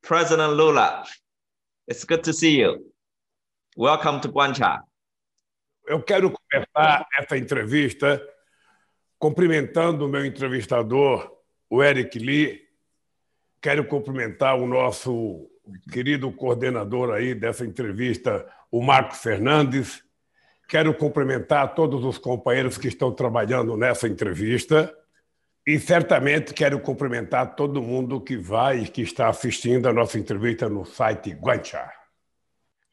President Lula, it's good to see you. Welcome to Guancha. Eu quero começar essa entrevista cumprimentando o meu entrevistador, o Eric Lee. Quero cumprimentar o nosso querido coordenador aí dessa entrevista, o Marco Fernandes. Quero cumprimentar todos os companheiros que estão trabalhando nessa entrevista. E certamente quero cumprimentar todo mundo que vai e que está assistindo a nossa entrevista no site Guancha.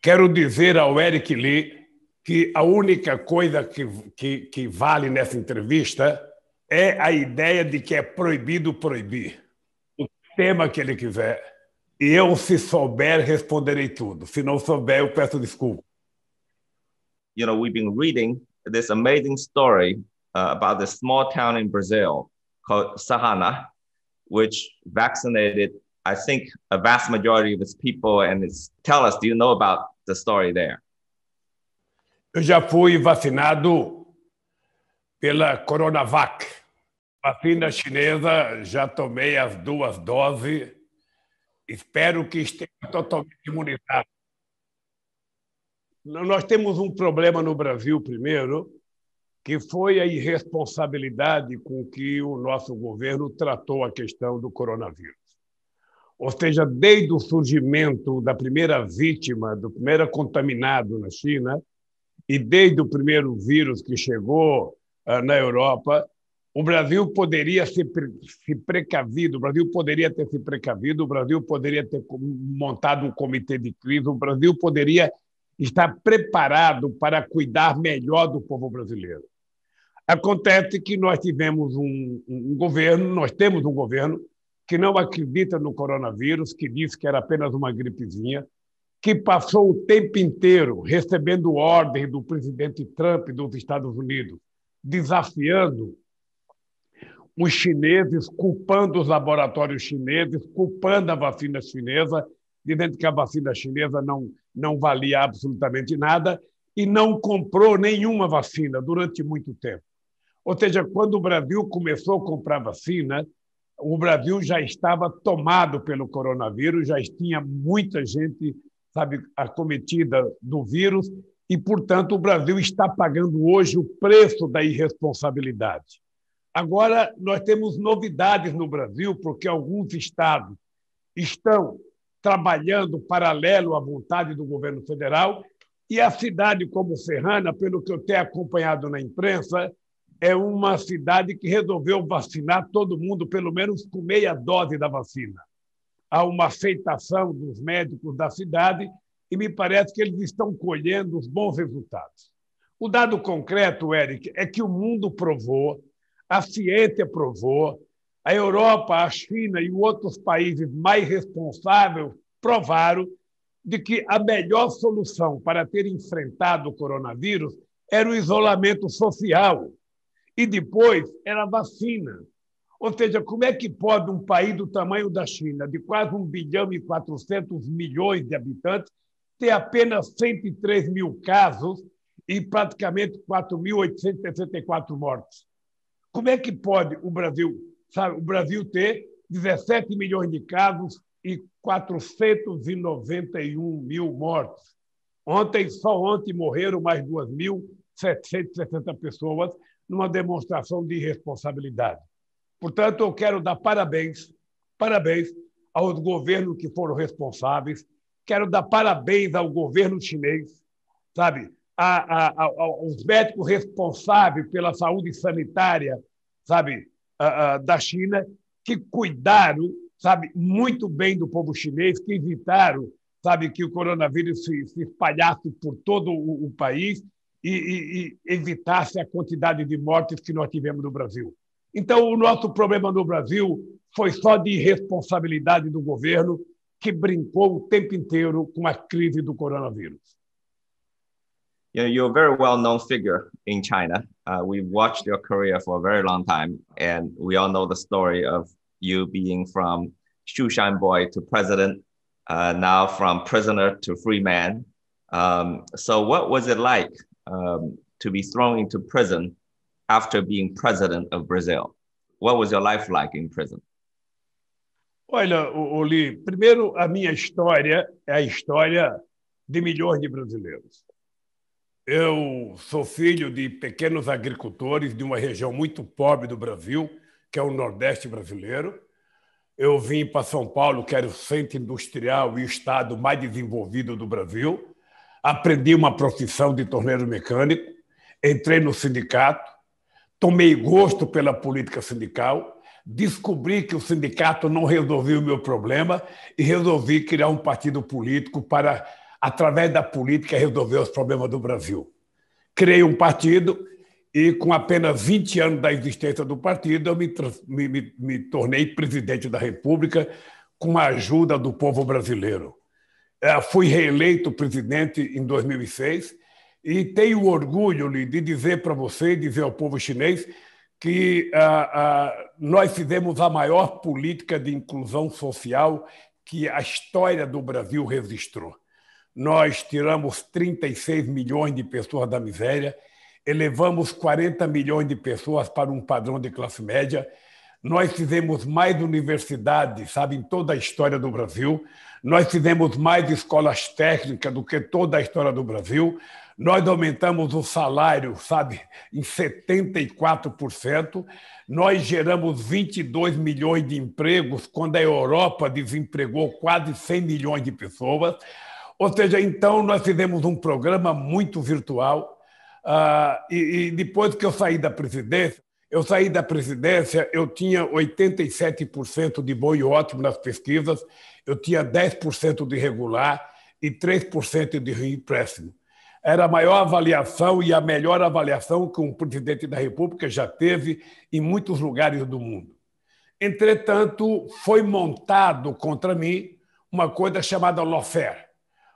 Quero dizer ao Eric Lee que a única coisa que vale nessa entrevista é a ideia de que é proibido proibir. O tema que ele quiser. E eu, se souber, responderei tudo. Se não souber, eu peço desculpa. You know, we've been reading this amazing story about this small town in Brazil called Serrana, which vaccinated, I think, a vast majority of its people. And tell us, do you know about the story there? Eu já fui vacinado pela Coronavac. Vacina chinesa, já tomei as 2 doses. Espero que esteja totalmente imunizado. Nós temos um problema no Brasil, primeiro, que foi a irresponsabilidade com que o nosso governo tratou a questão do coronavírus. Ou seja, desde o surgimento da primeira vítima, do primeiro contaminado na China, e desde o primeiro vírus que chegou na Europa, o Brasil poderia se precavido, o Brasil poderia ter se precavido, o Brasil poderia ter montado um comitê de crise, o Brasil poderia estar preparado para cuidar melhor do povo brasileiro. Acontece que nós temos um governo que não acredita no coronavírus, que disse que era apenas uma gripezinha, que passou o tempo inteiro recebendo ordens do presidente Trump dos Estados Unidos, desafiando os chineses, culpando os laboratórios chineses, culpando a vacina chinesa, dizendo que a vacina chinesa não valia absolutamente nada e não comprou nenhuma vacina durante muito tempo. Ou seja, quando o Brasil começou a comprar vacina, o Brasil já estava tomado pelo coronavírus, já tinha muita gente, acometida do vírus e, portanto, o Brasil está pagando hoje o preço da irresponsabilidade. Agora, nós temos novidades no Brasil, porque alguns estados estão trabalhando paralelo à vontade do governo federal e a cidade como Serrana, pelo que eu tenho acompanhado na imprensa, é uma cidade que resolveu vacinar todo mundo, pelo menos com meia dose da vacina. Há uma aceitação dos médicos da cidade e me parece que eles estão colhendo os bons resultados. O dado concreto, Eric, é que o mundo provou, a ciência provou, a Europa, a China e outros países mais responsáveis provaram de que a melhor solução para ter enfrentado o coronavírus era o isolamento social e depois era a vacina. Ou seja, como é que pode um país do tamanho da China, de quase 1 bilhão e 400 milhões de habitantes, ter apenas 103 mil casos e praticamente 4.864 mortes? Como é que pode o Brasil ter 17 milhões de casos e 491 mil mortes? Só ontem morreram mais 2.760 pessoas numa demonstração de irresponsabilidade. Portanto, eu quero dar parabéns aos governos que foram responsáveis, quero dar parabéns ao governo chinês, aos médicos responsáveis pela saúde sanitária, da China, que cuidaram, muito bem do povo chinês, que evitaram, que o coronavírus se espalhasse por todo o país e evitasse a quantidade de mortes que nós tivemos no Brasil. Então, o nosso problema no Brasil foi só de irresponsabilidade do governo, que brincou o tempo inteiro com a crise do coronavírus. You're a very well-known figure in China. We've watched your career for a very long time, and we all know the story of you being from Shushan boy to president, now from prisoner to free man. So what was it like to be thrown into prison after being president of Brazil? What was your life like in prison? Olha, Oli, primeiro, a minha história é a história de milhões de brasileiros. Eu sou filho de pequenos agricultores de uma região muito pobre do Brasil, que é o Nordeste brasileiro. Eu vim para São Paulo, que era o centro industrial e o estado mais desenvolvido do Brasil. Aprendi uma profissão de torneiro mecânico, entrei no sindicato, tomei gosto pela política sindical, descobri que o sindicato não resolvia o meu problema e resolvi criar um partido político para, através da política, resolver os problemas do Brasil. Criei um partido e, com apenas 20 anos da existência do partido, eu me tornei presidente da República com a ajuda do povo brasileiro. Fui reeleito presidente em 2006 e tenho orgulho de dizer para você, dizer ao povo chinês, que nós fizemos a maior política de inclusão social que a história do Brasil registrou. Nós tiramos 36 milhões de pessoas da miséria, elevamos 40 milhões de pessoas para um padrão de classe média. Nós fizemos mais universidades, sabe, em toda a história do Brasil. Nós fizemos mais escolas técnicas do que toda a história do Brasil. Nós aumentamos o salário, sabe, em 74%. Nós geramos 22 milhões de empregos, quando a Europa desempregou quase 100 milhões de pessoas. Ou seja, então, nós fizemos um programa muito virtual. E depois que eu saí da presidência, eu tinha 87% de bom e ótimo nas pesquisas, eu tinha 10% de regular e 3% de ruim péssimo. Era a maior avaliação e a melhor avaliação que um presidente da República já teve em muitos lugares do mundo. Entretanto, foi montado contra mim uma coisa chamada lawfare,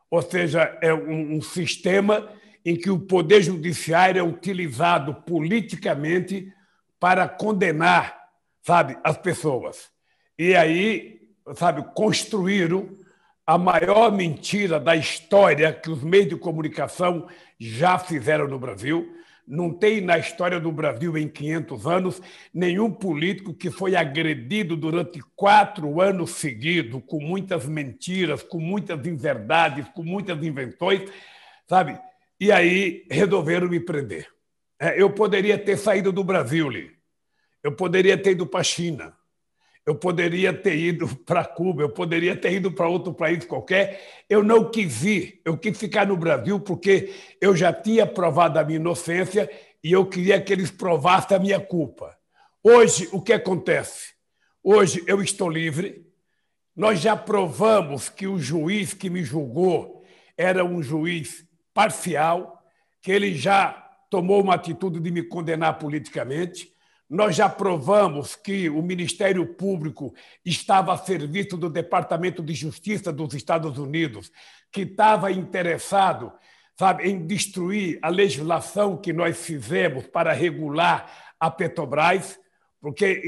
ou seja, é um sistema em que o poder judiciário é utilizado politicamente para condenar, sabe, as pessoas. E aí, sabe, construíram a maior mentira da história que os meios de comunicação já fizeram no Brasil. Não tem na história do Brasil, em 500 anos, nenhum político que foi agredido durante 4 anos seguidos, com muitas mentiras, com muitas inverdades, com muitas invenções, sabe? E aí resolveram me prender. Eu poderia ter saído do Brasil, eu poderia ter ido para a China, eu poderia ter ido para Cuba, eu poderia ter ido para outro país qualquer. Eu não quis ir, eu quis ficar no Brasil porque eu já tinha provado a minha inocência e eu queria que eles provassem a minha culpa. Hoje, o que acontece? Hoje eu estou livre, nós já provamos que o juiz que me julgou era um juiz parcial, que ele já tomou uma atitude de me condenar politicamente. Nós já provamos que o Ministério Público estava a serviço do Departamento de Justiça dos Estados Unidos, que estava interessado, sabe, em destruir a legislação que nós fizemos para regular a Petrobras, porque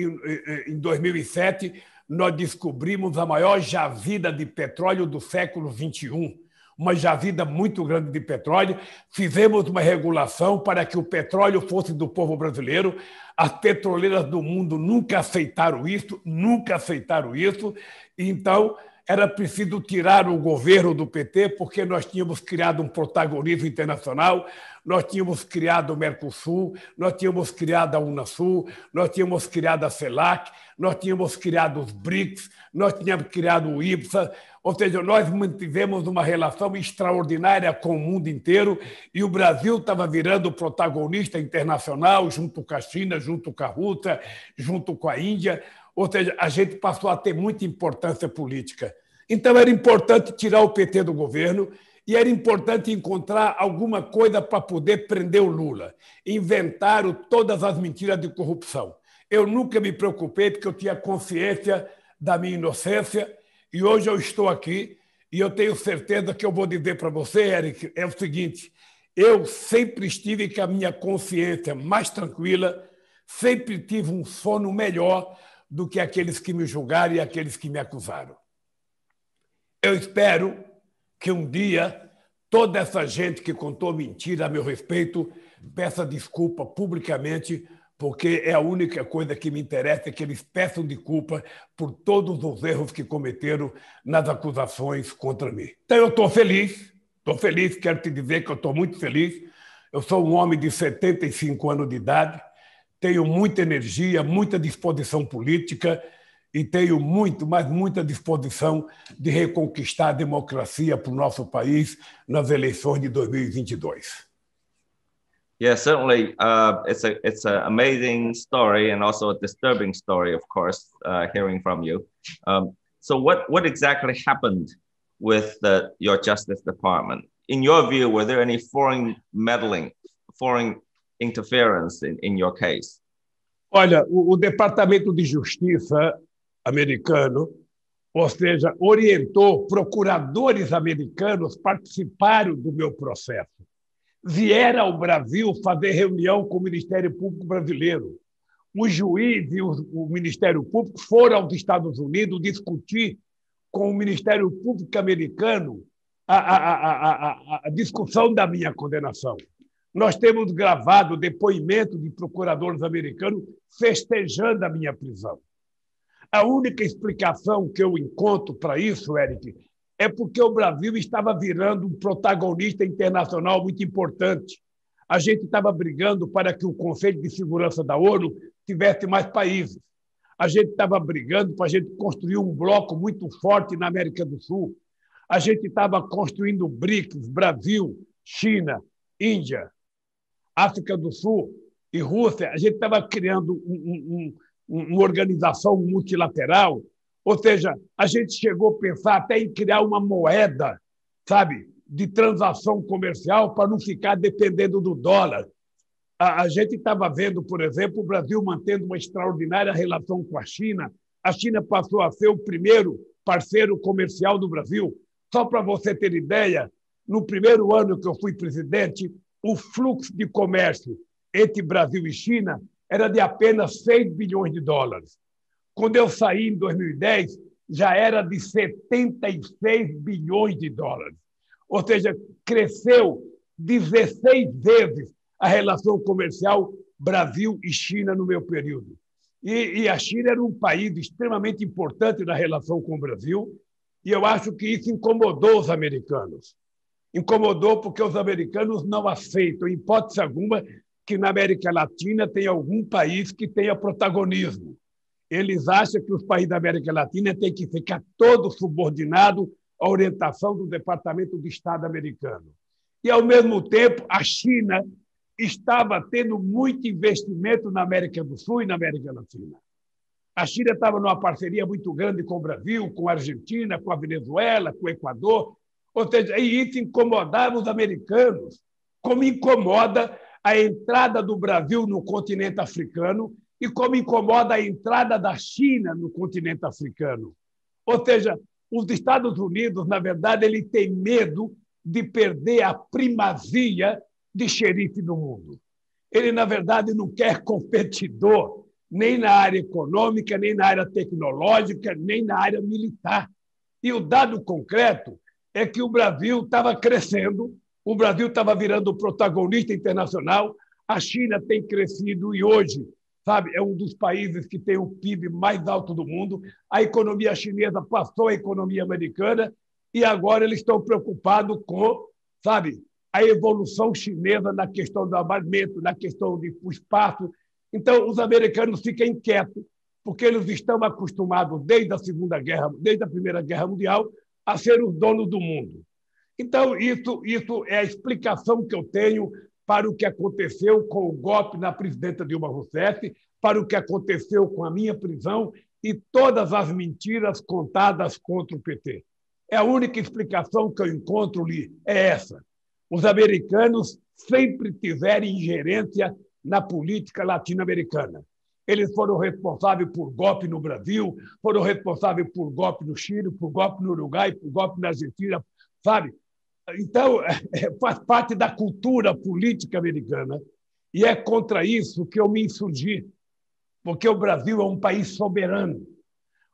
em 2007 nós descobrimos a maior jazida de petróleo do século XXI, uma jazida muito grande de petróleo. Fizemos uma regulação para que o petróleo fosse do povo brasileiro. As petroleiras do mundo nunca aceitaram isso, Então, era preciso tirar o governo do PT, porque nós tínhamos criado um protagonismo internacional, nós tínhamos criado o Mercosul, nós tínhamos criado a Unasul, nós tínhamos criado a CELAC, nós tínhamos criado os BRICS, nós tínhamos criado o IPSA. Ou seja, nós mantivemos uma relação extraordinária com o mundo inteiro e o Brasil estava virando protagonista internacional junto com a China, junto com a Rússia, junto com a Índia. Ou seja, a gente passou a ter muita importância política. Então, era importante tirar o PT do governo e era importante encontrar alguma coisa para poder prender o Lula. Inventaram todas as mentiras de corrupção. Eu nunca me preocupei porque eu tinha consciência da minha inocência. E hoje eu estou aqui e eu tenho certeza que eu vou dizer para você, Eric, é o seguinte: eu sempre estive com a minha consciência mais tranquila, sempre tive um sono melhor do que aqueles que me julgaram e aqueles que me acusaram. Eu espero que um dia toda essa gente que contou mentira a meu respeito peça desculpa publicamente, porque é a única coisa que me interessa, é que eles peçam desculpa por todos os erros que cometeram nas acusações contra mim. Então, eu estou feliz, quero te dizer que eu estou muito feliz. Eu sou um homem de 75 anos de idade, tenho muita energia, muita disposição política e tenho muita disposição de reconquistar a democracia para o nosso país nas eleições de 2022. Yeah, certainly. It's an amazing story and also a disturbing story, of course, hearing from you. So what exactly happened with your Justice Department? In your view, were there any foreign meddling, foreign interference in your case? Olha, o Departamento de Justiça americano, ou seja, orientou procuradores americanos participaram do meu processo. Vieram ao Brasil fazer reunião com o Ministério Público brasileiro. O juiz e o Ministério Público foram aos Estados Unidos discutir com o Ministério Público americano a discussão da minha condenação. Nós temos gravado depoimento de procuradores americanos festejando a minha prisão. A única explicação que eu encontro para isso, Eric, é porque o Brasil estava virando um protagonista internacional muito importante. A gente estava brigando para que o Conselho de Segurança da ONU tivesse mais países. A gente estava brigando para a gente construir um bloco muito forte na América do Sul. A gente estava construindo BRICS, Brasil, China, Índia, África do Sul e Rússia. A gente estava criando uma organização multilateral. Ou seja, a gente chegou a pensar até em criar uma moeda, sabe, de transação comercial para não ficar dependendo do dólar. A gente estava vendo, por exemplo, o Brasil mantendo uma extraordinária relação com a China. A China passou a ser o primeiro parceiro comercial do Brasil. Só para você ter ideia, no primeiro ano que eu fui presidente, o fluxo de comércio entre Brasil e China era de apenas 6 bilhões de dólares. Quando eu saí em 2010, já era de 76 bilhões de dólares. Ou seja, cresceu 16 vezes a relação comercial Brasil e China no meu período. E a China era um país extremamente importante na relação com o Brasil, e eu acho que isso incomodou os americanos. Incomodou porque os americanos não aceitam, em hipótese alguma, que na América Latina tem algum país que tenha protagonismo. Eles acham que os países da América Latina têm que ficar todos subordinados à orientação do Departamento de Estado americano. E, ao mesmo tempo, a China estava tendo muito investimento na América do Sul e na América Latina. A China estava numa parceria muito grande com o Brasil, com a Argentina, com a Venezuela, com o Equador. Ou seja, isso incomodava os americanos, como incomoda a entrada do Brasil no continente africano e como incomoda a entrada da China no continente africano. Ou seja, os Estados Unidos, na verdade, ele tem medo de perder a primazia de xerife do mundo. Ele, na verdade, não quer competidor nem na área econômica, nem na área tecnológica, nem na área militar. E o dado concreto é que o Brasil estava crescendo, o Brasil estava virando protagonista internacional, a China tem crescido e hoje, sabe, é um dos países que tem o PIB mais alto do mundo. A economia chinesa passou a economia americana e agora eles estão preocupados com, sabe, a evolução chinesa na questão do armamento, na questão do espaço. Então, os americanos ficam inquietos, porque eles estão acostumados, desde a Primeira Guerra Mundial, a ser os donos do mundo. Então, isso é a explicação que eu tenho para o que aconteceu com o golpe na presidenta Dilma Rousseff, para o que aconteceu com a minha prisão e todas as mentiras contadas contra o PT. É a única explicação que eu encontro ali, é essa. Os americanos sempre tiveram ingerência na política latino-americana. Eles foram responsáveis por golpe no Brasil, foram responsáveis por golpe no Chile, por golpe no Uruguai, por golpe na Argentina, sabe? Então, faz parte da cultura política americana e é contra isso que eu me insurgi, porque o Brasil é um país soberano.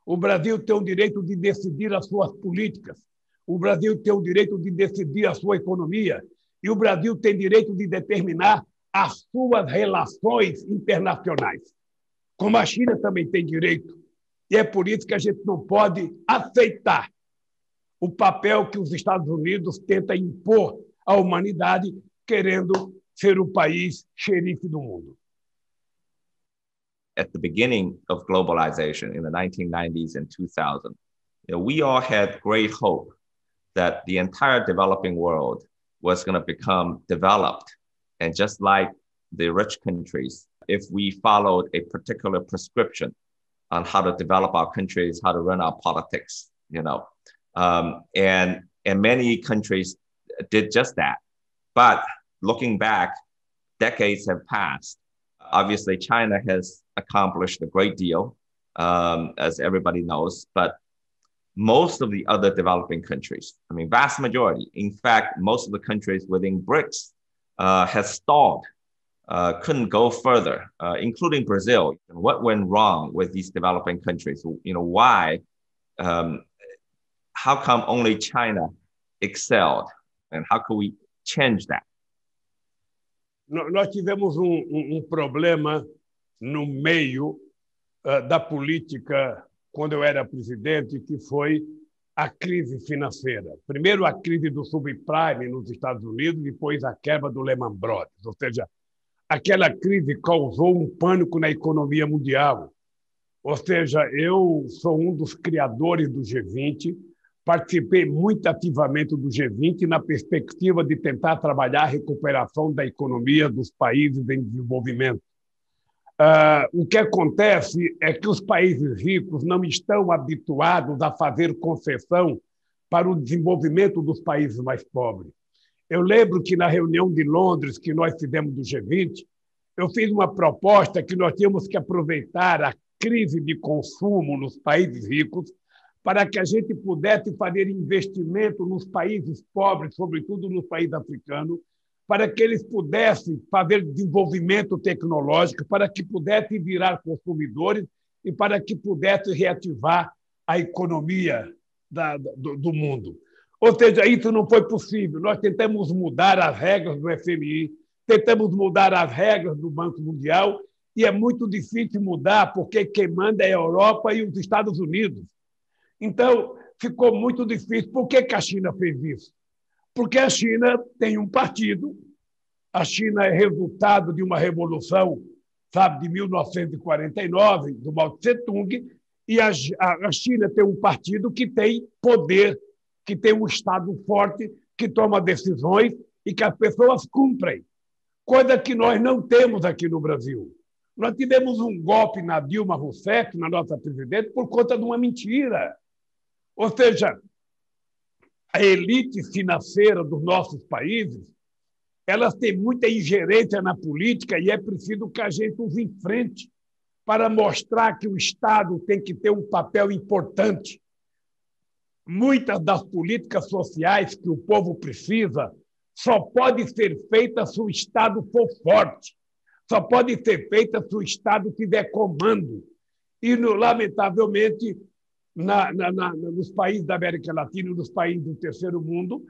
O Brasil tem o direito de decidir as suas políticas. O Brasil tem o direito de decidir a sua economia. E o Brasil tem direito de determinar as suas relações internacionais. Como a China também tem direito. E é por isso que a gente não pode aceitar o papel que os Estados Unidos tentam impor à humanidade, querendo ser o país xerife do mundo. At the beginning of globalization in the 1990s and 2000, we all had great hope that the entire developing world was going to become developed. And just like the rich countries, if we followed a particular prescription on how to develop our countries, how to run our politics, and many countries did just that. But looking back, decades have passed. Obviously, China has accomplished a great deal, as everybody knows, but most of the other developing countries, vast majority, in fact, most of the countries within BRICS has stalled, couldn't go further, including Brazil. What went wrong with these developing countries? Why? How come only China excelled? And how can we change that? Nós tivemos problema no meio da política quando eu era presidente, que foi a crise financeira. Primeiro, a crise do subprime nos Estados Unidos, depois a quebra do Lehman Brothers. Ou seja, aquela crise causou um pânico na economia mundial. Ou seja, eu sou um dos criadores do G20, participei muito ativamente do G20 na perspectiva de tentar trabalhar a recuperação da economia dos países em desenvolvimento. O que acontece é que os países ricos não estão habituados a fazer concessão para o desenvolvimento dos países mais pobres. Eu lembro que na reunião de Londres que nós fizemos do G20, eu fiz uma proposta que nós tínhamos que aproveitar a crise de consumo nos países ricos para que a gente pudesse fazer investimento nos países pobres, sobretudo nos países africanos, para que eles pudessem fazer desenvolvimento tecnológico, para que pudessem virar consumidores e para que pudessem reativar a economia do mundo. Ou seja, isso não foi possível. Nós tentamos mudar as regras do FMI, tentamos mudar as regras do Banco Mundial, e é muito difícil mudar, porque quem manda é a Europa e os Estados Unidos. Então, ficou muito difícil. Por que a China fez isso? Porque a China tem um partido, a China é resultado de uma revolução, de 1949, do Mao Tse-tung, e a China tem um partido que tem poder, que tem um Estado forte, que toma decisões e que as pessoas cumprem, coisa que nós não temos aqui no Brasil. Nós tivemos um golpe na Dilma Rousseff, na nossa presidente, por conta de uma mentira. Ou seja, a elite financeira dos nossos países, elas têm muita ingerência na política e é preciso que a gente os enfrente para mostrar que o Estado tem que ter um papel importante. Muitas das políticas sociais que o povo precisa só podem ser feitas se o Estado for forte, só podem ser feitas se o Estado tiver comando. E, lamentavelmente, nos países da América Latina e nos países do terceiro mundo,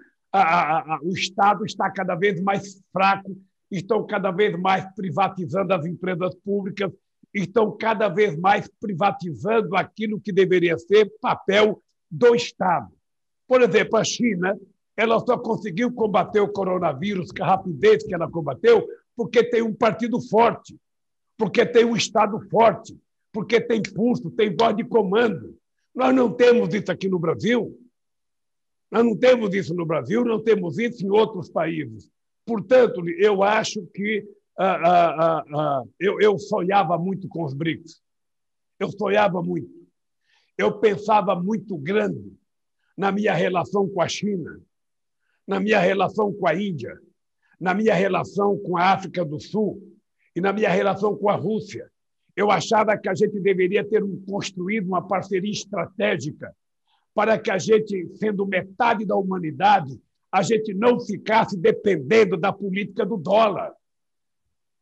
o Estado está cada vez mais fraco, estão cada vez mais privatizando as empresas públicas, estão cada vez mais privatizando aquilo que deveria ser papel do Estado. Por exemplo, a China, ela só conseguiu combater o coronavírus com a rapidez que ela combateu porque tem um partido forte, porque tem um Estado forte, porque tem pulso, tem voz de comando. Nós não temos isso aqui no Brasil. Nós não temos isso no Brasil, não temos isso em outros países. Portanto, eu acho que eu sonhava muito com os BRICS. Eu sonhava muito. Eu pensava muito grande na minha relação com a China, na minha relação com a Índia, na minha relação com a África do Sul e na minha relação com a Rússia. Eu achava que a gente deveria ter construído uma parceria estratégica para que a gente, sendo metade da humanidade, a gente não ficasse dependendo da política do dólar.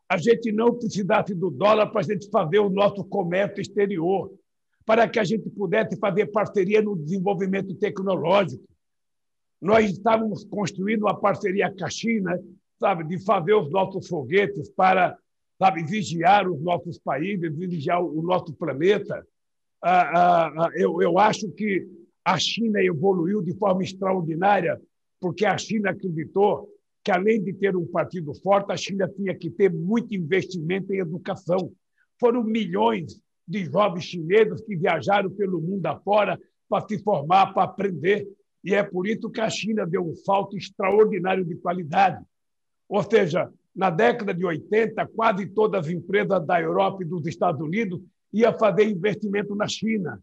A gente não precisasse do dólar para a gente fazer o nosso comércio exterior, para que a gente pudesse fazer parceria no desenvolvimento tecnológico. Nós estávamos construindo uma parceria com a China sabe, de fazer os nossos foguetes para, sabe, vigiar os nossos países, vigiar o nosso planeta. Eu acho que a China evoluiu de forma extraordinária, porque a China acreditou que, além de ter um partido forte, a China tinha que ter muito investimento em educação. Foram milhões de jovens chineses que viajaram pelo mundo afora para se formar, para aprender. E é por isso que a China deu um salto extraordinário de qualidade. Ou seja, na década de 80, quase todas as empresas da Europa e dos Estados Unidos iam fazer investimento na China.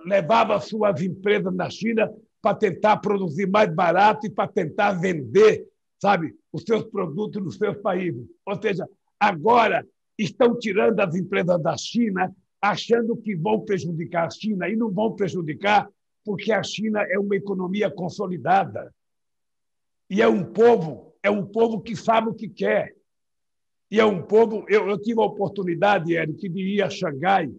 Levava suas empresas na China para tentar produzir mais barato e para tentar vender, sabe, os seus produtos nos seus países. Ou seja, agora estão tirando as empresas da China, achando que vão prejudicar a China, e não vão prejudicar, porque a China é uma economia consolidada. E é um povo que sabe o que quer. E é um povo... Eu tive a oportunidade, Eric, de ir a Xangai,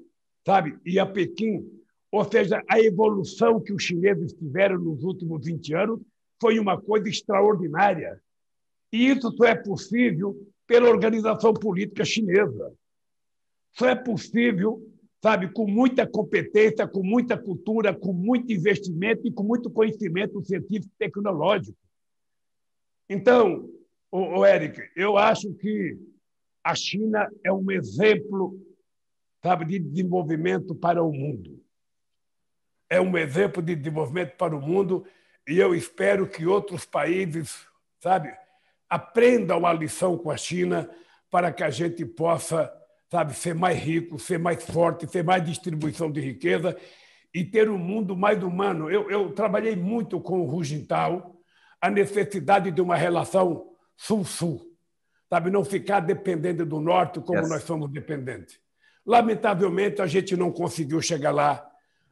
sabe, e a Pequim. Ou seja, a evolução que os chineses tiveram nos últimos 20 anos foi uma coisa extraordinária. E isso só é possível pela organização política chinesa. Só é possível, sabe, com muita competência, com muita cultura, com muito investimento e com muito conhecimento científico e tecnológico. Então, Eric, eu acho que a China é um exemplo, sabe, de desenvolvimento para o mundo. É um exemplo de desenvolvimento para o mundo e eu espero que outros países, sabe, aprendam a lição com a China para que a gente possa, sabe, ser mais rico, ser mais forte, ter mais distribuição de riqueza e ter um mundo mais humano. Eu trabalhei muito com o Hu Jintao, a necessidade de uma relação sul-sul, sabe, não ficar dependendo do norte como nós somos dependentes. Lamentavelmente, a gente não conseguiu chegar lá,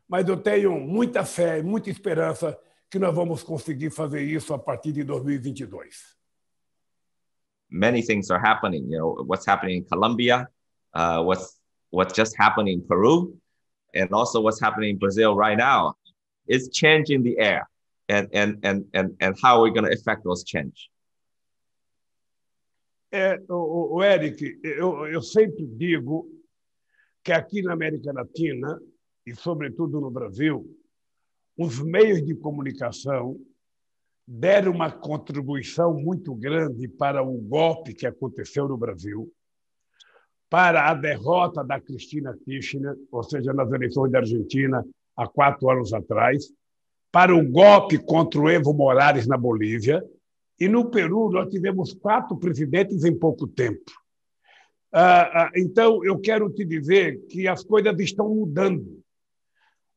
mas eu tenho muita fé e muita esperança que nós vamos conseguir fazer isso a partir de 2022. Many things are happening. You know, what's happening in Colombia, what's just happening in Peru, and also what's happening in Brazil right now is changing the air, and how we're going to affect those change. Eric, eu sempre digo que aqui na América Latina e sobretudo no Brasil, os meios de comunicação deram uma contribuição muito grande para o golpe que aconteceu no Brasil, para a derrota da Cristina Kirchner, ou seja, nas eleições da Argentina, há 4 anos atrás, para o golpe contra o Evo Morales na Bolívia, e no Peru nós tivemos 4 presidentes em pouco tempo. Então, eu quero te dizer que as coisas estão mudando.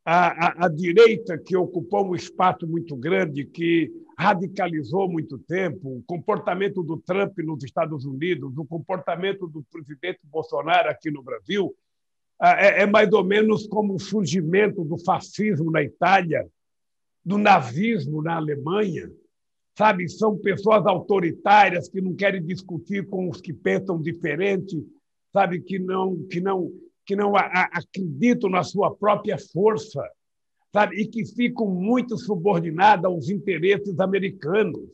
A direita, que ocupou um espaço muito grande, que radicalizou muito tempo, o comportamento do Trump nos Estados Unidos, o comportamento do presidente Bolsonaro aqui no Brasil, é mais ou menos como o surgimento do fascismo na Itália, do nazismo na Alemanha. Sabe, são pessoas autoritárias que não querem discutir com os que pensam diferente, sabe, que não acreditam na sua própria força, sabe, e que ficam muito subordinadas aos interesses americanos.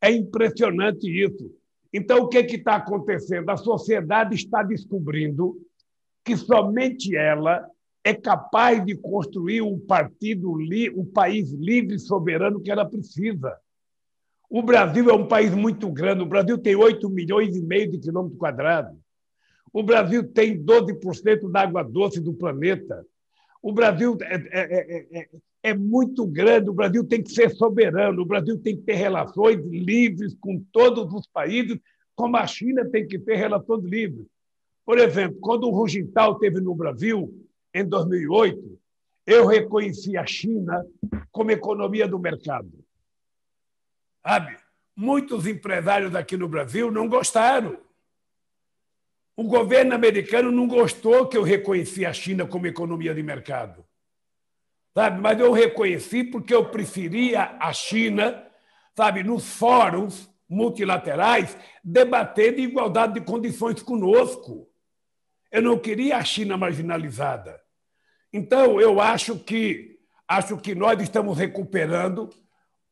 É impressionante isso. Então, o que está acontecendo? A sociedade está descobrindo que somente ela é capaz de construir um país livre e soberano que ela precisa. O Brasil é um país muito grande. O Brasil tem 8,5 milhões de quilômetros quadrados. O Brasil tem 12% da água doce do planeta. O Brasil é muito grande. O Brasil tem que ser soberano. O Brasil tem que ter relações livres com todos os países, como a China tem que ter relações livres. Por exemplo, quando o Hu Jintao esteve no Brasil, em 2008, eu reconheci a China como economia do mercado. Sabe? Muitos empresários aqui no Brasil não gostaram. O governo americano não gostou que eu reconheci a China como economia de mercado. Sabe? Mas eu reconheci porque eu preferia a China, sabe, nos fóruns multilaterais, debater de igualdade de condições conosco. Eu não queria a China marginalizada. Então, eu acho que nós estamos recuperando,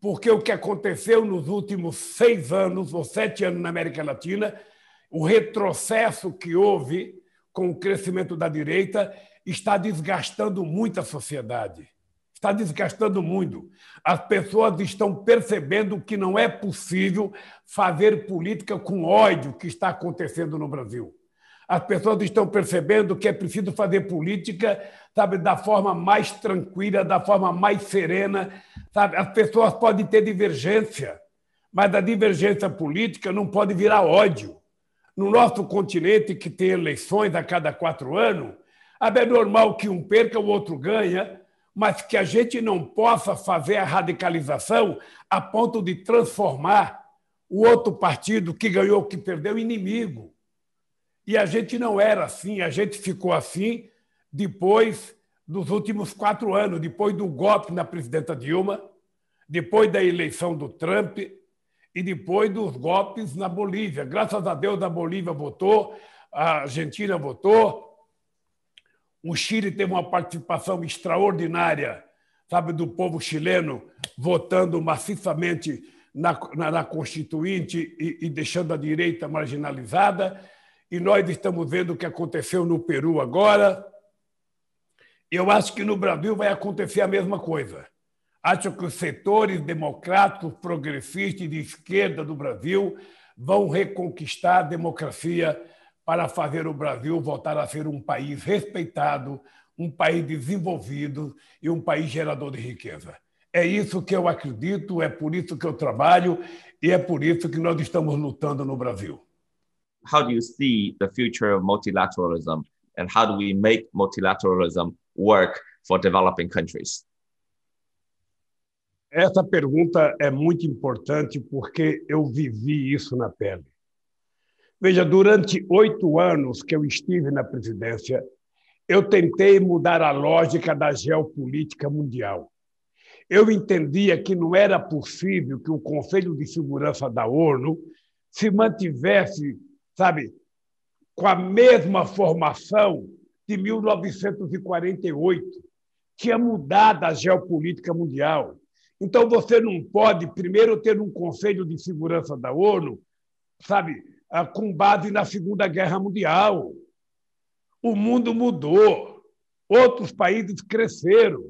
porque o que aconteceu nos últimos 6 anos ou 7 anos na América Latina, o retrocesso que houve com o crescimento da direita está desgastando muito a sociedade. Está desgastando muito. As pessoas estão percebendo que não é possível fazer política com ódio que está acontecendo no Brasil. As pessoas estão percebendo que é preciso fazer política, sabe, da forma mais tranquila, da forma mais serena. Sabe? As pessoas podem ter divergência, mas a divergência política não pode virar ódio. No nosso continente, que tem eleições a cada 4 anos, é normal que um perca, o outro ganha, mas que a gente não possa fazer a radicalização a ponto de transformar o outro partido que ganhou, que perdeu, em inimigo. E a gente não era assim, a gente ficou assim depois dos últimos 4 anos, depois do golpe na presidenta Dilma, depois da eleição do Trump e depois dos golpes na Bolívia. Graças a Deus, a Bolívia votou, a Argentina votou, o Chile teve uma participação extraordinária, sabe, do povo chileno, votando maciçamente na Constituinte e deixando a direita marginalizada. E nós estamos vendo o que aconteceu no Peru agora. Eu acho que no Brasil vai acontecer a mesma coisa. Acho que os setores democráticos, progressistas e de esquerda do Brasil vão reconquistar a democracia para fazer o Brasil voltar a ser um país respeitado, um país desenvolvido e um país gerador de riqueza. É isso que eu acredito, é por isso que eu trabalho e é por isso que nós estamos lutando no Brasil. How do you see the future of multilateralism, and how do we make multilateralism work for developing countries? Essa pergunta é muito importante porque eu vivi isso na pele. Veja, durante 8 anos que eu estive na presidência, eu tentei mudar a lógica da geopolítica mundial. Eu entendia que não era possível que o Conselho de Segurança da ONU se mantivesse, sabe, com a mesma formação de 1948. Tinha mudado a geopolítica mundial. Então, você não pode, primeiro, ter um Conselho de Segurança da ONU, sabe, com base na Segunda Guerra Mundial. O mundo mudou, outros países cresceram.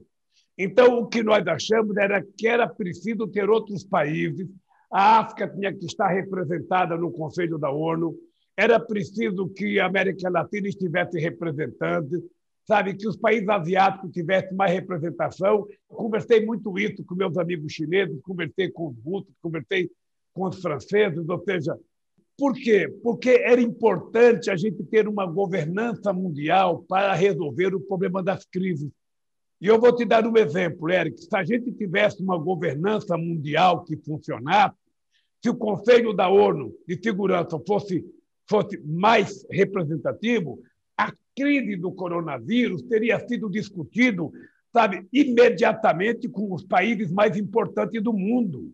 Então, o que nós achamos era que era preciso ter outros países. A África tinha que estar representada no Conselho da ONU, era preciso que a América Latina estivesse representada, sabe, que os países asiáticos tivessem mais representação. Eu conversei muito isso com meus amigos chineses, conversei com os russos, conversei com os franceses, ou seja, por quê? Porque era importante a gente ter uma governança mundial para resolver o problema das crises. E eu vou te dar um exemplo, Eric. Se a gente tivesse uma governança mundial que funcionasse, se o Conselho da ONU de Segurança fosse mais representativo, a crise do coronavírus teria sido discutido, sabe, imediatamente com os países mais importantes do mundo.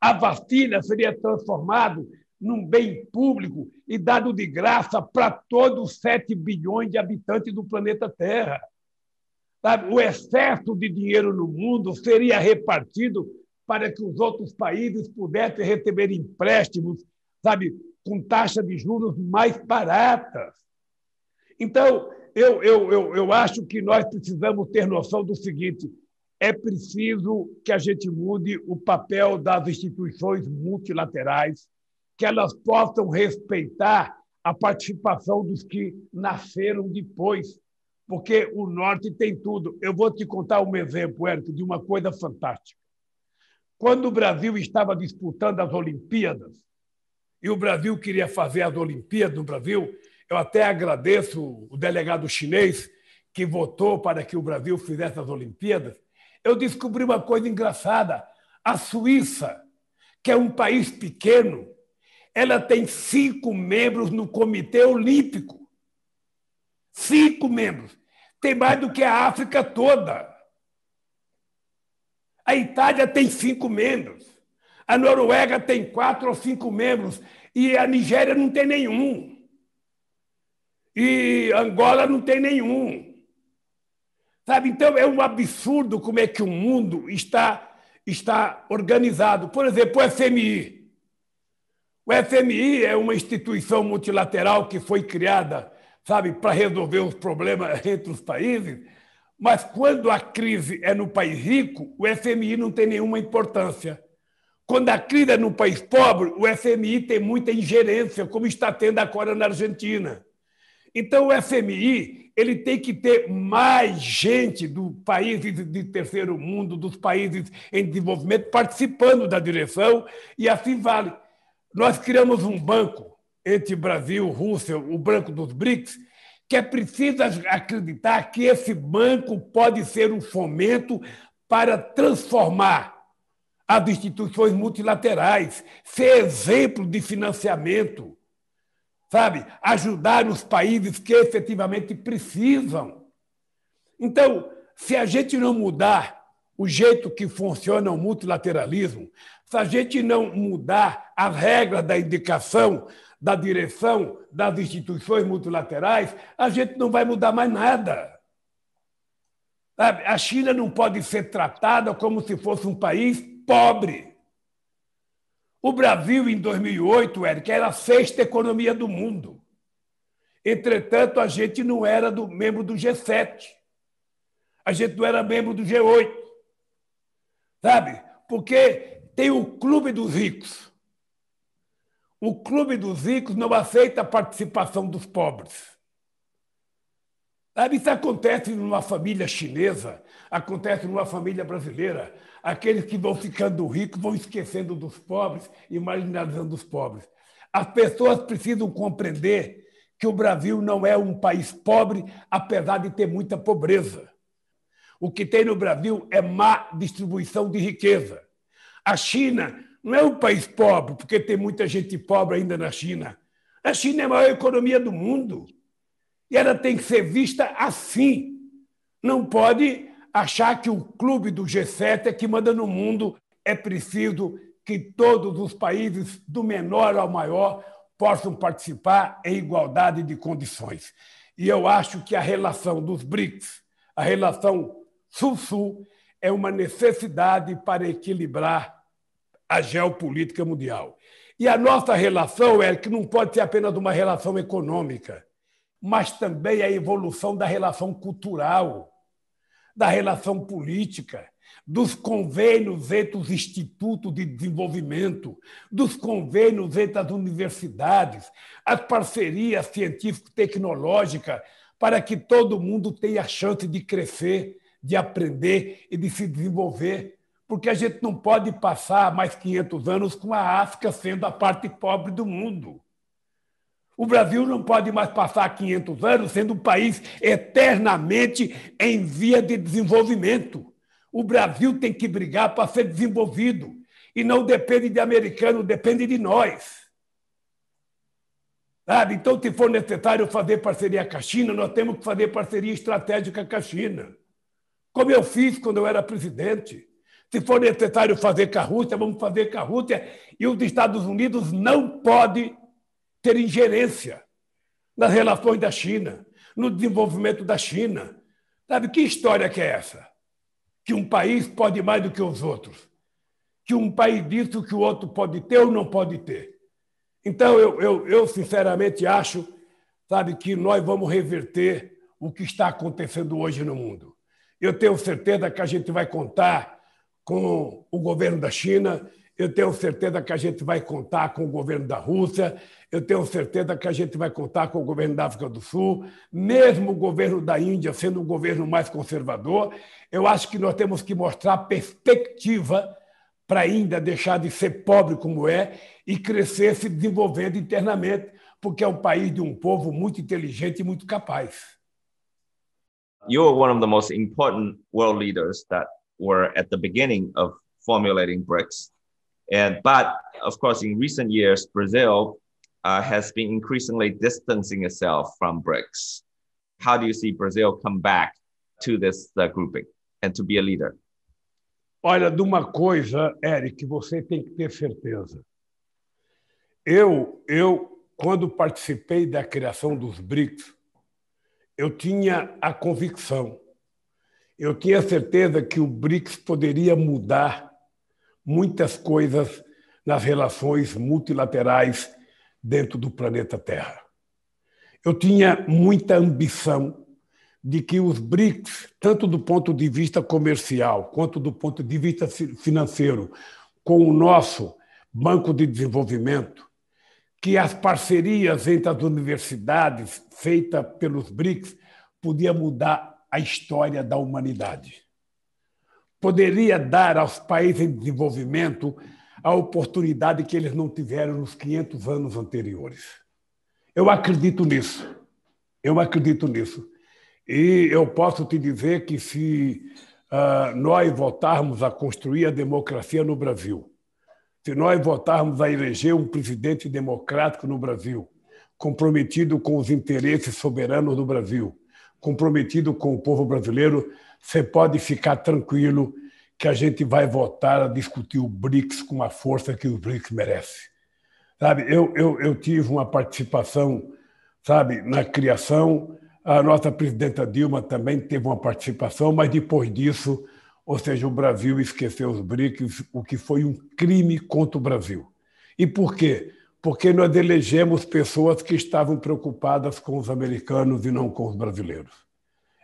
A vacina seria transformada num bem público e dado de graça para todos os 7 bilhões de habitantes do planeta Terra. Sabe? O excesso de dinheiro no mundo seria repartido para que os outros países pudessem receber empréstimos, sabe, com taxa de juros mais baratas. Então, eu acho que nós precisamos ter noção do seguinte: é preciso que a gente mude o papel das instituições multilaterais, que elas possam respeitar a participação dos que nasceram depois, porque o Norte tem tudo. Eu vou te contar um exemplo, Érico, de uma coisa fantástica. Quando o Brasil estava disputando as Olimpíadas, e o Brasil queria fazer as Olimpíadas no Brasil, eu até agradeço o delegado chinês que votou para que o Brasil fizesse as Olimpíadas, eu descobri uma coisa engraçada. A Suíça, que é um país pequeno, ela tem 5 membros no Comitê Olímpico. 5 membros. Tem mais do que a África toda. A Itália tem 5 membros. A Noruega tem 4 ou 5 membros. E a Nigéria não tem nenhum. E Angola não tem nenhum. Sabe? Então, é um absurdo como é que o mundo está está organizado. Por exemplo, o FMI. O FMI é uma instituição multilateral que foi criada, sabe, para resolver os problemas entre os países, mas quando a crise é no país rico, o FMI não tem nenhuma importância. Quando a crise é no país pobre, o FMI tem muita ingerência, como está tendo agora na Argentina. Então, o FMI ele tem que ter mais gente do países de terceiro mundo, dos países em desenvolvimento, participando da direção, e assim vale. Nós criamos um banco entre Brasil e Rússia, o Banco dos BRICS, que é preciso acreditar que esse banco pode ser um fomento para transformar as instituições multilaterais, ser exemplo de financiamento, sabe? Ajudar os países que efetivamente precisam. Então, se a gente não mudar o jeito que funciona o multilateralismo, se a gente não mudar as regras da indicação, da direção das instituições multilaterais, a gente não vai mudar mais nada. Sabe? A China não pode ser tratada como se fosse um país pobre. O Brasil, em 2008, Eric, era a sexta economia do mundo. Entretanto, a gente não era membro do G7. A gente não era membro do G8. Sabe? Porque tem o Clube dos Ricos. O Clube dos Ricos não aceita a participação dos pobres. Sabe? Isso acontece numa família chinesa, acontece numa família brasileira. Aqueles que vão ficando ricos vão esquecendo dos pobres e marginalizando os pobres. As pessoas precisam compreender que o Brasil não é um país pobre, apesar de ter muita pobreza. O que tem no Brasil é má distribuição de riqueza. A China não é um país pobre, porque tem muita gente pobre ainda na China. A China é a maior economia do mundo. E ela tem que ser vista assim. Não pode achar que o clube do G7 é que manda no mundo. É preciso que todos os países, do menor ao maior, possam participar em igualdade de condições. E eu acho que a relação dos BRICS, a relação Sul-Sul, é uma necessidade para equilibrar a geopolítica mundial. E a nossa relação é que não pode ser apenas uma relação econômica, mas também a evolução da relação cultural, da relação política, dos convênios entre os institutos de desenvolvimento, dos convênios entre as universidades, as parcerias científico-tecnológicas, para que todo mundo tenha a chance de crescer, de aprender e de se desenvolver, porque a gente não pode passar mais 500 anos com a África sendo a parte pobre do mundo. O Brasil não pode mais passar 500 anos sendo um país eternamente em via de desenvolvimento. O Brasil tem que brigar para ser desenvolvido e não depende de americano, depende de nós. Sabe? Então, se for necessário fazer parceria com a China, nós temos que fazer parceria estratégica com a China, como eu fiz quando eu era presidente. Se for necessário fazer com a Rússia, vamos fazer com a Rússia. E os Estados Unidos não podem ter ingerência nas relações da China, no desenvolvimento da China. Sabe que história que é essa? Que um país pode mais do que os outros. Que um país diz o que o outro pode ter ou não pode ter. Então, eu sinceramente acho, sabe, que nós vamos reverter o que está acontecendo hoje no mundo. Eu tenho certeza que a gente vai contar com o governo da China, eu tenho certeza que a gente vai contar com o governo da Rússia, eu tenho certeza que a gente vai contar com o governo da África do Sul, mesmo o governo da Índia sendo um governo mais conservador. Eu acho que nós temos que mostrar perspectiva para a Índia deixar de ser pobre como é e crescer se desenvolvendo internamente, porque é um país de um povo muito inteligente e muito capaz. You're one of the most important world leaders that were at the beginning of formulating BRICS. But of course, in recent years, Brazil has been increasingly distancing itself from BRICS. How do you see Brazil come back to this grouping and to be a leader? Olha, de uma coisa, Eric, você tem que ter certeza. Eu quando participei da criação dos BRICS, eu tinha a convicção, eu tinha certeza que o BRICS poderia mudar muitas coisas nas relações multilaterais dentro do planeta Terra. Eu tinha muita ambição de que os BRICS, tanto do ponto de vista comercial quanto do ponto de vista financeiro, com o nosso Banco de Desenvolvimento, que as parcerias entre as universidades feitas pelos BRICS podia mudar a história da humanidade. Poderia dar aos países em desenvolvimento a oportunidade que eles não tiveram nos 500 anos anteriores. Eu acredito nisso. Eu acredito nisso. E eu posso te dizer que se nós voltarmos a construir a democracia no Brasil, se nós voltarmos a eleger um presidente democrático no Brasil, comprometido com os interesses soberanos do Brasil, comprometido com o povo brasileiro, você pode ficar tranquilo que a gente vai voltar a discutir o BRICS com a força que o BRICS merece. Sabe, eu tive uma participação, sabe, na criação. A nossa presidenta Dilma também teve uma participação, mas depois disso, ou seja, o Brasil esqueceu os BRICS, o que foi um crime contra o Brasil. E por quê? Porque nós elegemos pessoas que estavam preocupadas com os americanos e não com os brasileiros.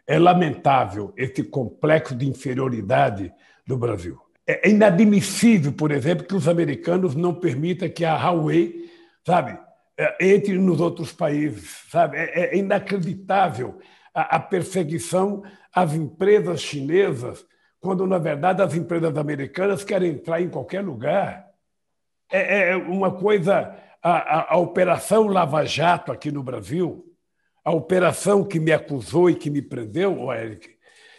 É lamentável esse complexo de inferioridade do Brasil. É inadmissível, por exemplo, que os americanos não permitam que a Huawei, sabe, entre nos outros países, sabe? É inacreditável a perseguição às empresas chinesas, quando, na verdade, as empresas americanas querem entrar em qualquer lugar. É uma coisa... A Operação Lava Jato aqui no Brasil, a operação que me acusou e que me prendeu, Eric,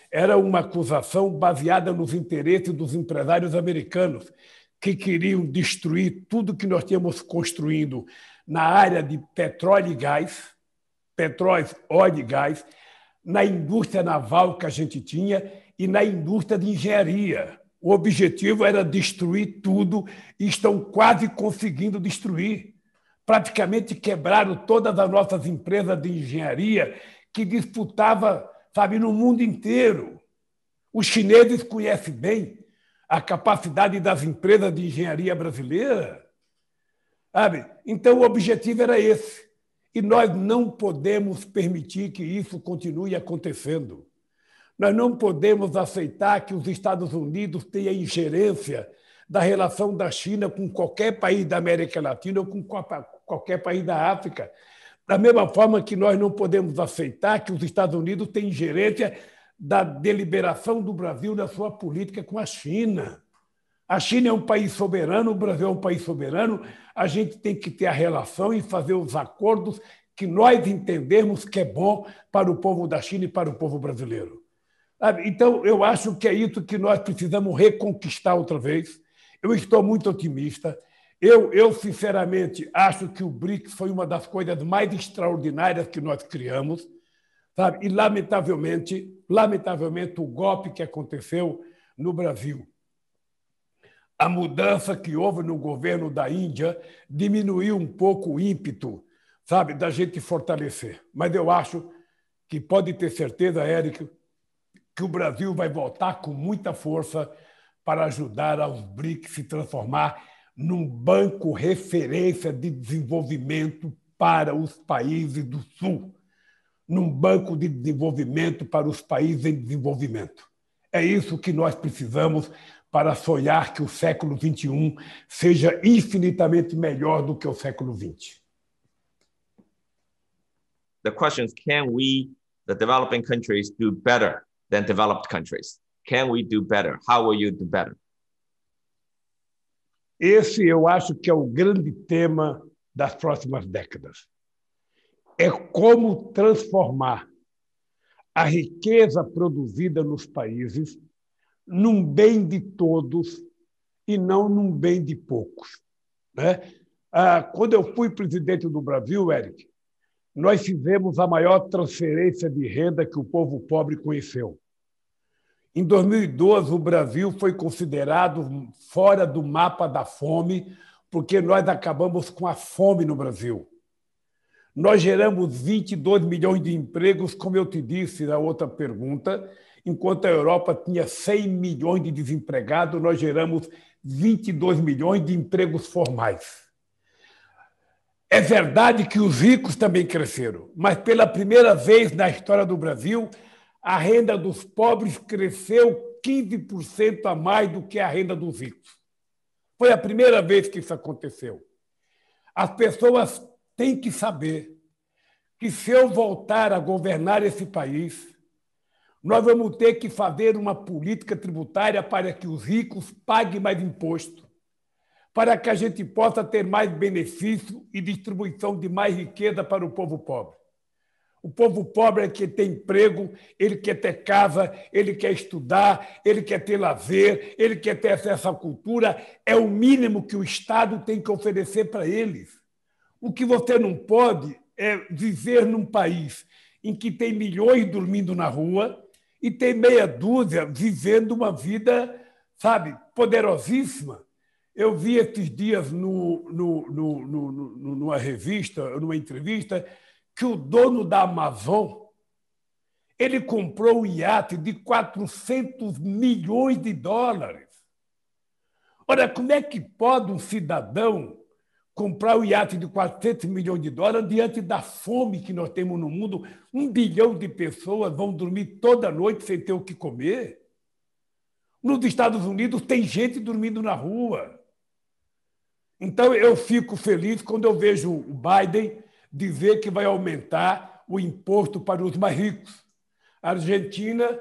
era uma acusação baseada nos interesses dos empresários americanos que queriam destruir tudo que nós tínhamos construindo na área de petróleo e gás, petróleo, óleo e gás, na indústria naval que a gente tinha e na indústria de engenharia. O objetivo era destruir tudo e estão quase conseguindo destruir. Praticamente quebraram todas as nossas empresas de engenharia que disputavam, sabe, no mundo inteiro. Os chineses conhecem bem a capacidade das empresas de engenharia brasileira. Sabe? Então, o objetivo era esse. E nós não podemos permitir que isso continue acontecendo. Nós não podemos aceitar que os Estados Unidos tenham ingerência da relação da China com qualquer país da América Latina ou com qualquer país da África. Da mesma forma que nós não podemos aceitar que os Estados Unidos tenham ingerência da deliberação do Brasil na sua política com a China. A China é um país soberano, o Brasil é um país soberano, a gente tem que ter a relação e fazer os acordos que nós entendermos que é bom para o povo da China e para o povo brasileiro. Então, eu acho que é isso que nós precisamos reconquistar outra vez. Eu estou muito otimista. Eu, sinceramente, acho que o BRICS foi uma das coisas mais extraordinárias que nós criamos. Sabe? E, lamentavelmente, o golpe que aconteceu no Brasil, a mudança que houve no governo da Índia diminuiu um pouco o ímpeto, sabe, da gente fortalecer. Mas eu acho que pode ter certeza, Érico, que o Brasil vai voltar com muita força para ajudar aos BRICS se transformar num banco referência de desenvolvimento para os países do Sul, num banco de desenvolvimento para os países em desenvolvimento. É isso que nós precisamos para sonhar que o século XXI seja infinitamente melhor do que o século XX. The question is, can we, the developing countries, do better than developed countries? Can we do better? How will you do better? Esse eu acho que é o grande tema das próximas décadas. É como transformar a riqueza produzida nos países num bem de todos e não num bem de poucos. Né? Quando eu fui presidente do Brasil, Eric, nós fizemos a maior transferência de renda que o povo pobre conheceu. Em 2012, o Brasil foi considerado fora do mapa da fome, porque nós acabamos com a fome no Brasil. Nós geramos 22 milhões de empregos, como eu te disse na outra pergunta, enquanto a Europa tinha 100 milhões de desempregados, nós geramos 22 milhões de empregos formais. É verdade que os ricos também cresceram, mas pela primeira vez na história do Brasil, a renda dos pobres cresceu 15% a mais do que a renda dos ricos. Foi a primeira vez que isso aconteceu. As pessoas têm que saber que, se eu voltar a governar esse país, nós vamos ter que fazer uma política tributária para que os ricos paguem mais imposto, para que a gente possa ter mais benefício e distribuição de mais riqueza para o povo pobre. O povo pobre é que tem emprego, ele quer ter casa, ele quer estudar, ele quer ter lazer, ele quer ter acesso à cultura. É o mínimo que o Estado tem que oferecer para eles. O que você não pode é viver num país em que tem milhões dormindo na rua e tem meia dúzia vivendo uma vida, sabe, poderosíssima. Eu vi esses dias numa revista, numa entrevista, que o dono da Amazon, ele comprou um iate de 400 milhões de dólares. Ora, como é que pode um cidadão comprar um iate de 400 milhões de dólares diante da fome que nós temos no mundo? 1 bilhão de pessoas vão dormir toda noite sem ter o que comer. Nos Estados Unidos tem gente dormindo na rua. Então, eu fico feliz quando eu vejo o Biden dizer que vai aumentar o imposto para os mais ricos. A Argentina,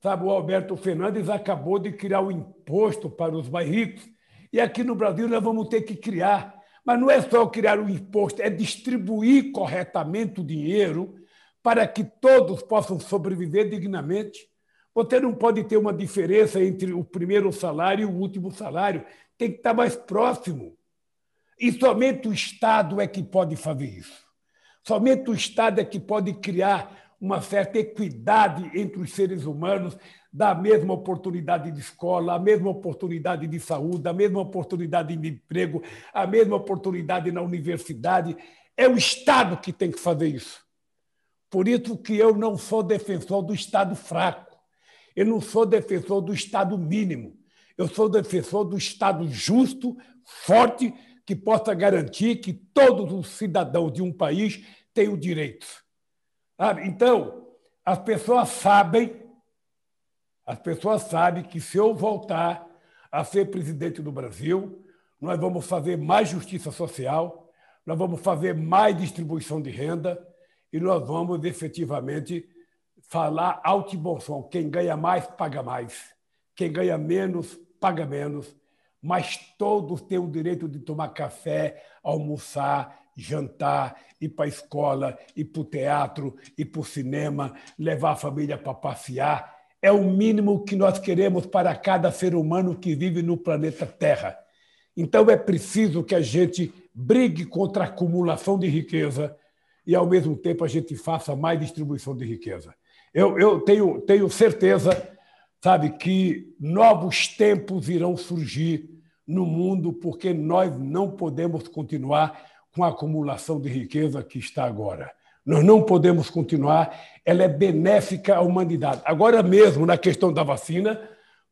sabe, o Alberto Fernandes acabou de criar o imposto para os mais ricos. E aqui no Brasil nós vamos ter que criar. Mas não é só criar o imposto, é distribuir corretamente o dinheiro para que todos possam sobreviver dignamente. Você não pode ter uma diferença entre o primeiro salário e o último salário. Tem que estar mais próximo. E somente o Estado é que pode fazer isso. Somente o Estado é que pode criar uma certa equidade entre os seres humanos, dar a mesma oportunidade de escola, a mesma oportunidade de saúde, a mesma oportunidade de emprego, a mesma oportunidade na universidade. É o Estado que tem que fazer isso. Por isso que eu não sou defensor do Estado fraco. Eu não sou defensor do Estado mínimo. Eu sou defensor do Estado justo, forte, que possa garantir que todos os cidadãos de um país têm o direito. Então, as pessoas sabem que, se eu voltar a ser presidente do Brasil, nós vamos fazer mais justiça social, nós vamos fazer mais distribuição de renda e nós vamos efetivamente falar alto e bom som. Quem ganha mais, paga mais. Quem ganha menos, paga menos. Mas todos têm o direito de tomar café, almoçar, jantar, ir para a escola, ir para o teatro, ir para o cinema, levar a família para passear. É o mínimo que nós queremos para cada ser humano que vive no planeta Terra. Então, é preciso que a gente brigue contra a acumulação de riqueza e, ao mesmo tempo, a gente faça mais distribuição de riqueza. Eu tenho certeza, sabe, que novos tempos irão surgir no mundo, porque nós não podemos continuar com a acumulação de riqueza que está agora. Nós não podemos continuar, ela é benéfica à humanidade. Agora mesmo, na questão da vacina,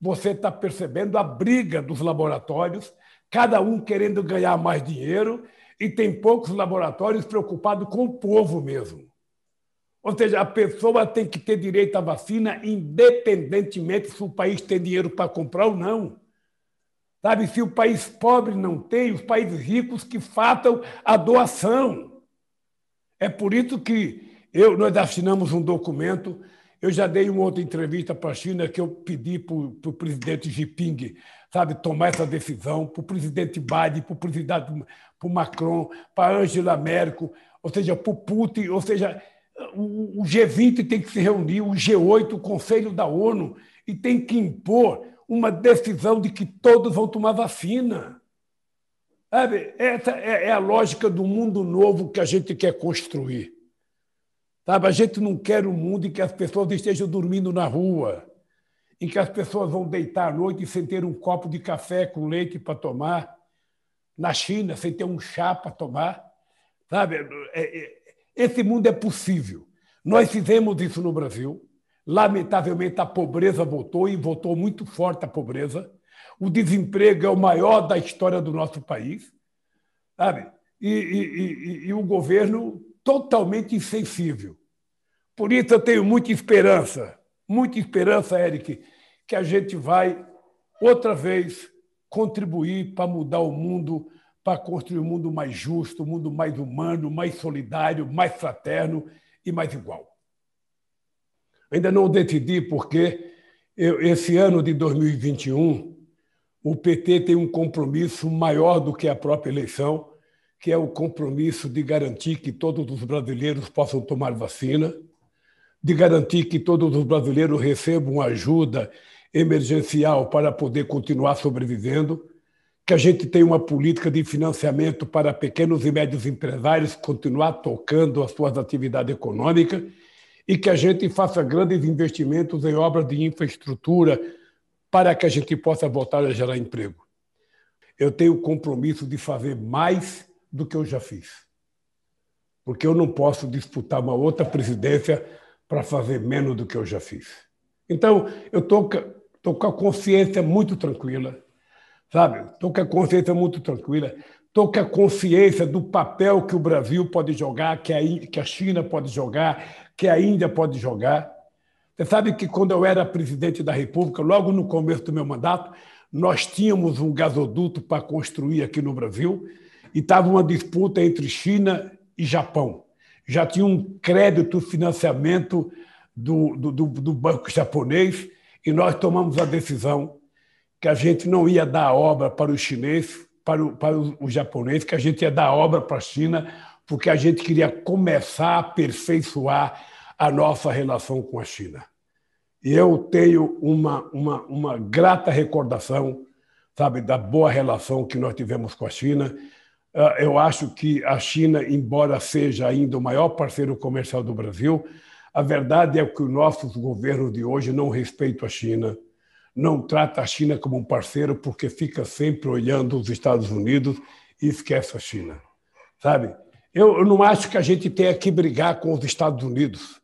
você está percebendo a briga dos laboratórios, cada um querendo ganhar mais dinheiro, e tem poucos laboratórios preocupados com o povo mesmo. Ou seja, a pessoa tem que ter direito à vacina, independentemente se o país tem dinheiro para comprar ou não. Sabe, se o país pobre não tem, os países ricos que façam a doação. É por isso que nós assinamos um documento. Eu já dei uma outra entrevista para a China que eu pedi para o presidente Xi Jinping, sabe, tomar essa decisão, para o presidente Biden, para o Macron, para a Angela Merkel, ou seja, para o Putin, ou seja, o G20 tem que se reunir, o G8, o Conselho da ONU, e tem que impor uma decisão de que todos vão tomar vacina. Sabe? Essa é a lógica do mundo novo que a gente quer construir. Sabe? A gente não quer um mundo em que as pessoas estejam dormindo na rua, em que as pessoas vão deitar à noite sem ter um copo de café com leite para tomar, na China, sem ter um chá para tomar. Sabe? Esse mundo é possível. Nós fizemos isso no Brasil. Lamentavelmente, a pobreza voltou, e voltou muito forte a pobreza. O desemprego é o maior da história do nosso país, sabe? E o governo totalmente insensível. Por isso eu tenho muita esperança, Eric, que a gente vai outra vez contribuir para mudar o mundo, para construir um mundo mais justo, um mundo mais humano, mais solidário, mais fraterno e mais igual. Ainda não decidi porque esse ano de 2021 o PT tem um compromisso maior do que a própria eleição, que é o compromisso de garantir que todos os brasileiros possam tomar vacina, de garantir que todos os brasileiros recebam ajuda emergencial para poder continuar sobrevivendo, que a gente tenha uma política de financiamento para pequenos e médios empresários continuar tocando as suas atividades econômicas e que a gente faça grandes investimentos em obras de infraestrutura para que a gente possa voltar a gerar emprego. Eu tenho o compromisso de fazer mais do que eu já fiz, porque eu não posso disputar uma outra presidência para fazer menos do que eu já fiz. Então, eu estou com a consciência muito tranquila, sabe? Estou com a consciência muito tranquila, estou com a consciência do papel que o Brasil pode jogar, que a China pode jogar, que a Índia pode jogar. Você sabe que quando eu era presidente da República, logo no começo do meu mandato, nós tínhamos um gasoduto para construir aqui no Brasil e estava uma disputa entre China e Japão. Já tinha um crédito, financiamento do banco japonês e nós tomamos a decisão que a gente não ia dar a obra para o chinês, para o japonês, que a gente ia dar a obra para a China, porque a gente queria começar a aperfeiçoar a nossa relação com a China. E eu tenho uma grata recordação, sabe, da boa relação que nós tivemos com a China. Eu acho que a China, embora seja ainda o maior parceiro comercial do Brasil, a verdade é que os nossos governos de hoje não respeitam a China, não tratam a China como um parceiro porque fica sempre olhando os Estados Unidos e esquece a China, sabe? Eu não acho que a gente tenha que brigar com os Estados Unidos.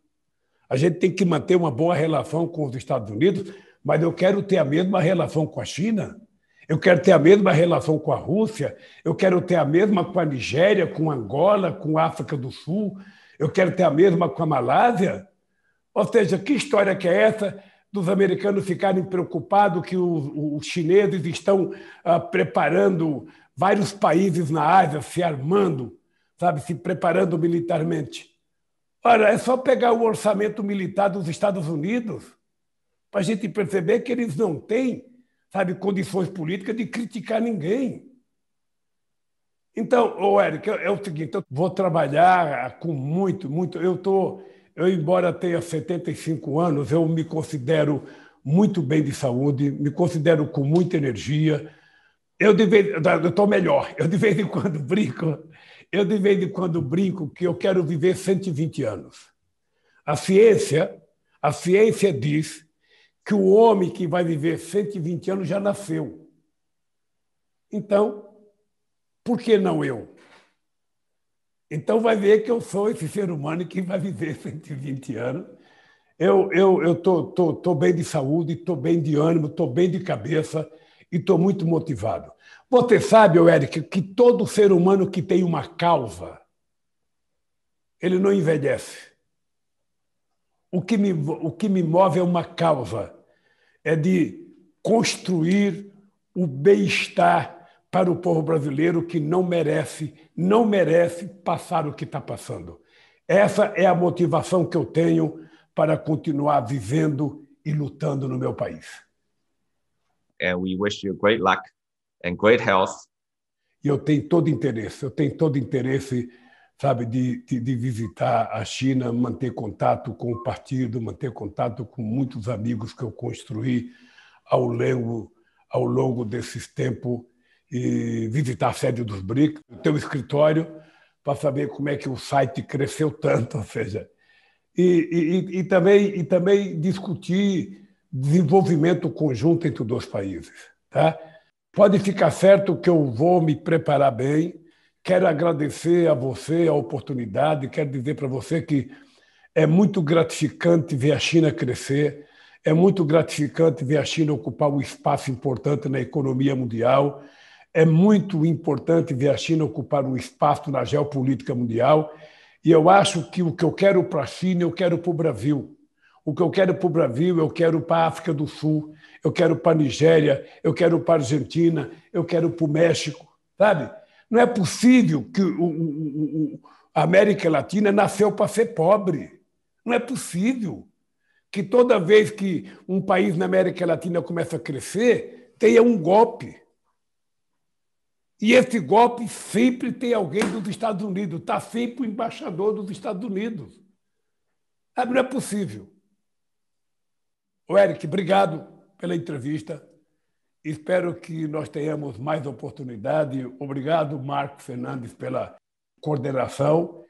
A gente tem que manter uma boa relação com os Estados Unidos, mas eu quero ter a mesma relação com a China, eu quero ter a mesma relação com a Rússia, eu quero ter a mesma com a Nigéria, com Angola, com a África do Sul, eu quero ter a mesma com a Malásia. Ou seja, que história que é essa dos americanos ficarem preocupados que os chineses estão preparando vários países na Ásia, se armando, sabe, se preparando militarmente? Olha, é só pegar o orçamento militar dos Estados Unidos para a gente perceber que eles não têm, sabe, condições políticas de criticar ninguém. Então, Eric, é o seguinte, eu vou trabalhar com muito. Eu, embora tenha 75 anos, eu me considero muito bem de saúde, me considero com muita energia. Eu estou melhor, eu de vez em quando brinco que eu quero viver 120 anos. A ciência diz que o homem que vai viver 120 anos já nasceu. Então, por que não eu? Então vai ver que eu sou esse ser humano que vai viver 120 anos. Eu estou bem de saúde, estou bem de ânimo, estou bem de cabeça e estou muito motivado. Você sabe, Eric, que todo ser humano que tem uma causa, ele não envelhece. O que me move é uma causa, é de construir o bem-estar para o povo brasileiro que não merece passar o que está passando. Essa é a motivação que eu tenho para continuar vivendo e lutando no meu país. And we wish you great luck and great health. E eu tenho todo interesse, sabe, de visitar a China, manter contato com o partido, manter contato com muitos amigos que eu construí ao longo desses tempos e visitar a sede dos BRICS, o teu escritório, para saber como é que o site cresceu tanto, ou seja, e também discutir desenvolvimento conjunto entre os dois países. Tá? Pode ficar certo que eu vou me preparar bem. Quero agradecer a você a oportunidade, quero dizer para você que é muito gratificante ver a China crescer, É muito gratificante ver a China ocupar um espaço importante na economia mundial. É muito importante ver a China ocupar um espaço na geopolítica mundial. E eu acho que o que eu quero para a China, eu quero para o Brasil. O que eu quero para o Brasil, eu quero para a África do Sul, eu quero para a Nigéria, eu quero para a Argentina, eu quero para o México, sabe? Não é possível que a América Latina nasceu para ser pobre. Não é possível que toda vez que um país na América Latina começa a crescer, tenha um golpe. E esse golpe sempre tem alguém dos Estados Unidos, está sempre o embaixador dos Estados Unidos. Não é possível. Ô, Eric, obrigado pela entrevista. Espero que nós tenhamos mais oportunidade. Obrigado, Marco Fernandes, pela coordenação.